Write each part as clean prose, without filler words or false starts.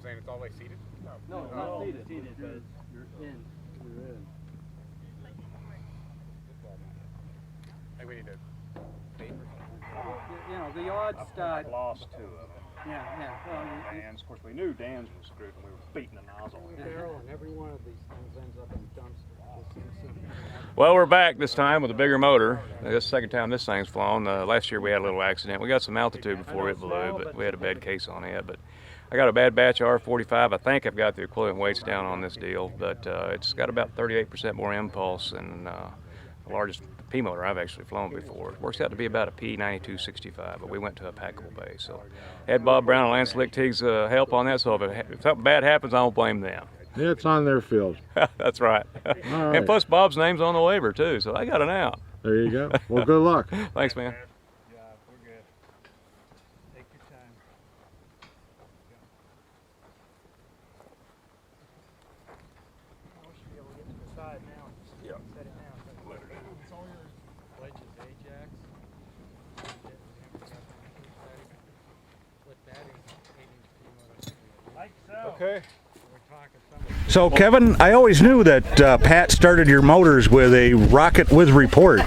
saying it's all the way seated? No, it's not seated, but you're in. You're in. Hey, we need to tape or something. You know, the odds start. I lost 2 of them. Yeah. Well, Dan's. Of course, we knew Dan's was screwed and we were beating the nozzle. barrel, and every one of these things ends up in a dumpster. Well, we're back this time with a bigger motor. This is the second time this thing's flown. Last year we had a little accident. We got some altitude before it blew, but we had a bad case on it. But I got a bad batch of R45. I think I've got the equivalent weights down on this deal, but it's got about 38% more impulse than the largest P motor I've actually flown before. It works out to be about a P9265, but we went to a packable base. So had Bob Brown and Lance Lichtig's help on that, so if something bad happens, I don't blame them. It's on their field. That's right. Right. And plus Bob's name's on the waiver too, so I got an out. There you go. Well, good luck. Thanks, man. Yeah, we're good. Take your time. I should be able to get to the side now. Yeah. Set it down. It's all yours. Wedges, Ajax. Put that in. Like so. Okay. So, Kevin, I always knew that Pat started your motors with a rocket with report.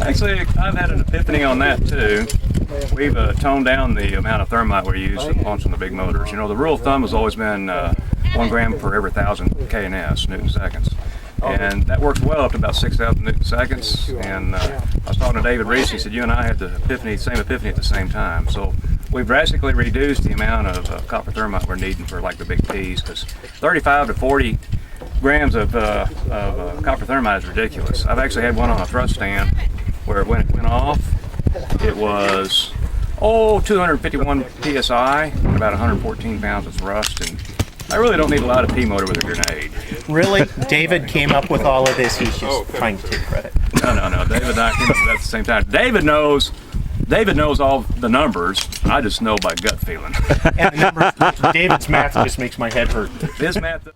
Actually, I've had an epiphany on that too. We've toned down the amount of thermite we use to launch on the big motors. You know, the rule of thumb has always been 1 gram for every 1,000 KNS, Newton seconds. And that works well up to about 6,000 Newton seconds. And I was talking to David Reese, he said you and I had the same epiphany at the same time. So we've drastically reduced the amount of copper thermite we're needing for like the big Ps, because 35 to 40 grams of copper thermite is ridiculous. I've actually had one on a thrust stand where when it went off, it was 251 psi and about 114 pounds of thrust, and I really don't need a lot of P motor with a grenade. Really? David came up with all of this. He's just trying to take credit. No. David and I came up with that at the same time. David knows all the numbers. I just know by gut feeling. And the numbers, David's math just makes my head hurt. His math.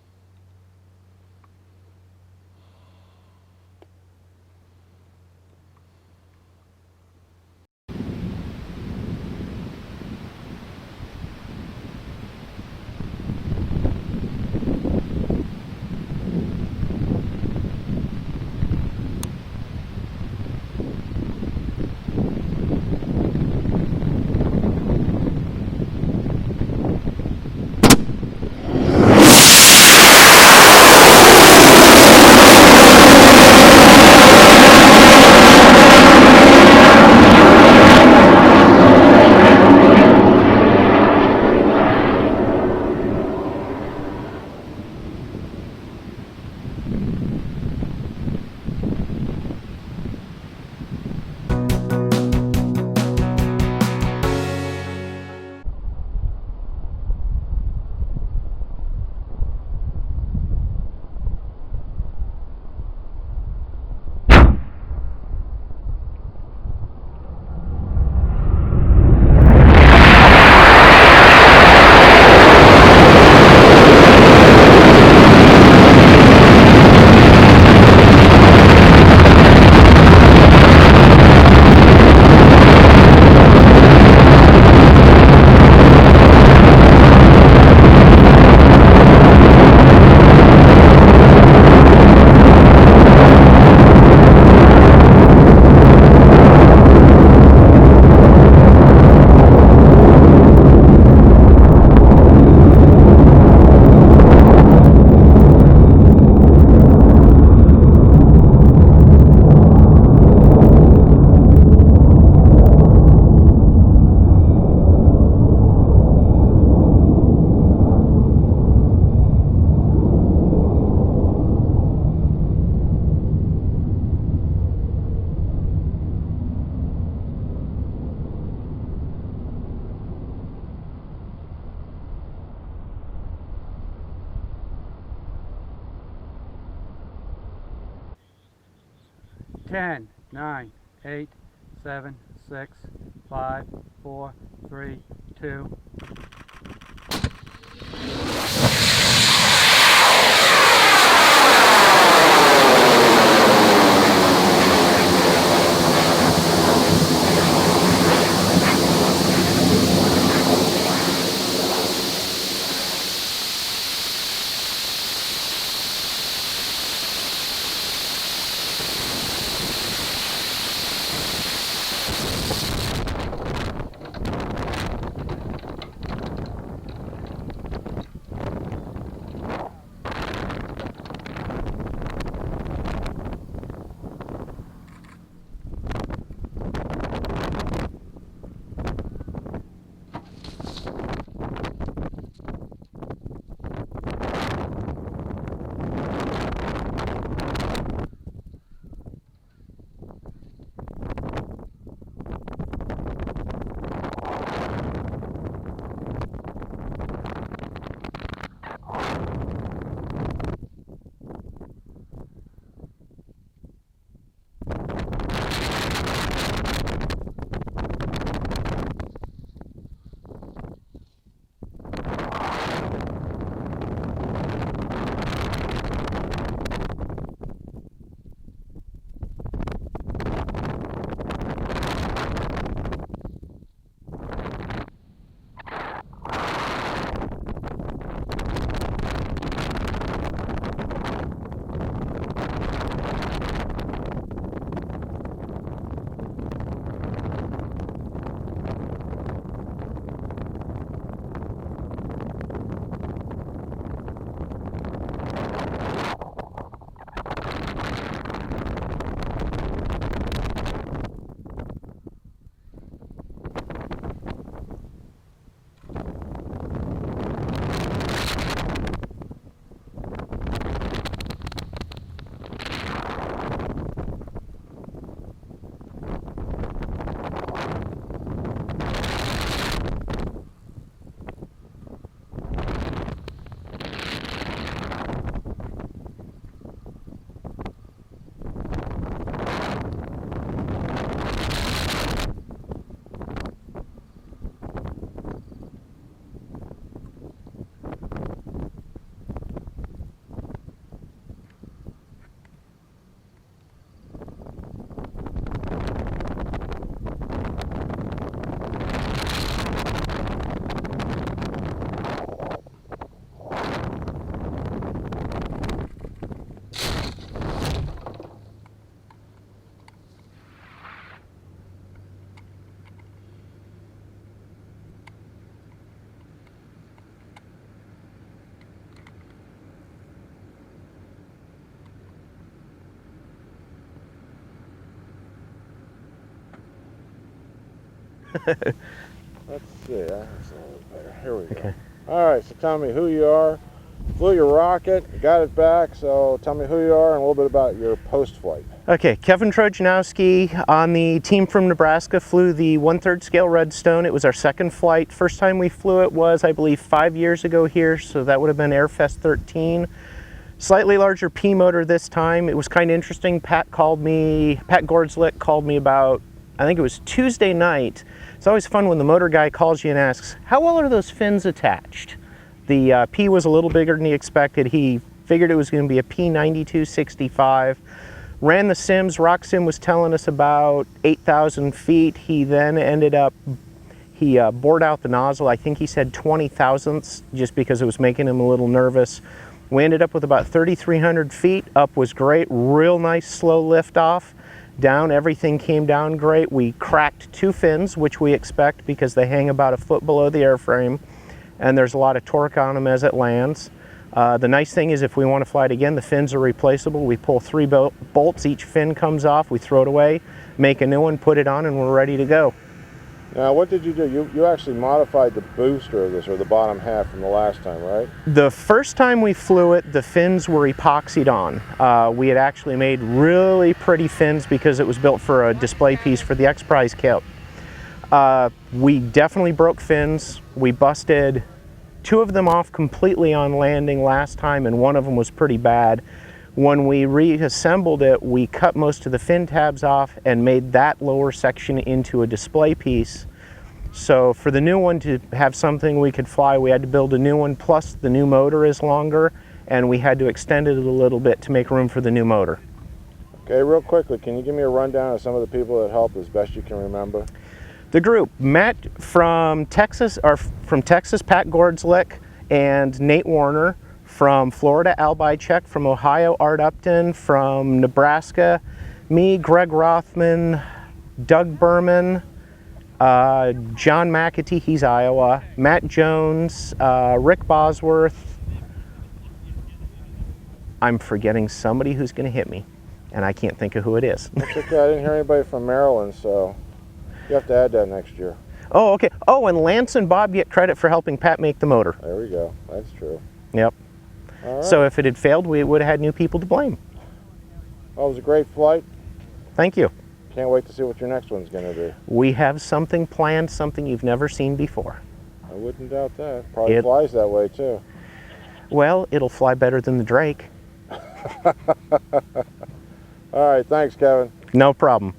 Ten, 9, 8, 7, 6, 5, 4, 3, 2. Let's see. That's a little better. Here we go. All right, so tell me who you are. Flew your rocket, you got it back, so tell me who you are and a little bit about your post-flight. Okay, Kevin Trojanowski on the team from Nebraska, flew the 1/3 scale Redstone. It was our second flight. First time we flew it was, I believe, 5 years ago here, so that would have been AirFest 13. Slightly larger P motor this time. It was kind of interesting. Pat Gordslick called me about, I think it was Tuesday night. It's always fun when the motor guy calls you and asks, how well are those fins attached? The P was a little bigger than he expected. He figured it was going to be a P9265. Ran the sims. Rock Sim was telling us about 8,000 feet. He then ended up, he bored out the nozzle. I think he said 20 thousandths just because it was making him a little nervous. We ended up with about 3,300 feet. Up was great. Real nice slow lift off. Down, everything came down great. We cracked 2 fins, which we expect because they hang about a foot below the airframe, and there's a lot of torque on them as it lands. The nice thing is if we want to fly it again, the fins are replaceable. We pull 3 bolts, each fin comes off, we throw it away, make a new one, put it on, and we're ready to go. Now, what did you do? You actually modified the booster of this, or the bottom half from the last time, right? The first time we flew it, the fins were epoxied on. We had actually made really pretty fins because it was built for a display piece for the X Prize kit. We definitely broke fins. We busted 2 of them off completely on landing last time, and one of them was pretty bad. When we reassembled it, we cut most of the fin tabs off and made that lower section into a display piece. So for the new one to have something we could fly, we had to build a new one, plus the new motor is longer, and we had to extend it a little bit to make room for the new motor. Okay, real quickly, can you give me a rundown of some of the people that helped as best you can remember? The group, Matt from Texas, Pat Gordslick, and Nate Warner. From Florida, Al Bychek. From Ohio, Art Upton. From Nebraska, me, Greg Rothman, Doug Berman, John McAtee, he's Iowa, Matt Jones, Rick Bosworth. I'm forgetting somebody who's going to hit me, and I can't think of who it is. That's okay, I didn't hear anybody from Maryland, so you have to add that next year. Oh, okay. Oh, and Lance and Bob get credit for helping Pat make the motor. There we go, that's true. Yep. All right. So if it had failed, we would have had new people to blame. Well, it was a great flight. Thank you. Can't wait to see what your next one's going to be. We have something planned, something you've never seen before. I wouldn't doubt that. Probably flies that way too. Well, it'll fly better than the Drake. All right, thanks, Kevin. No problem.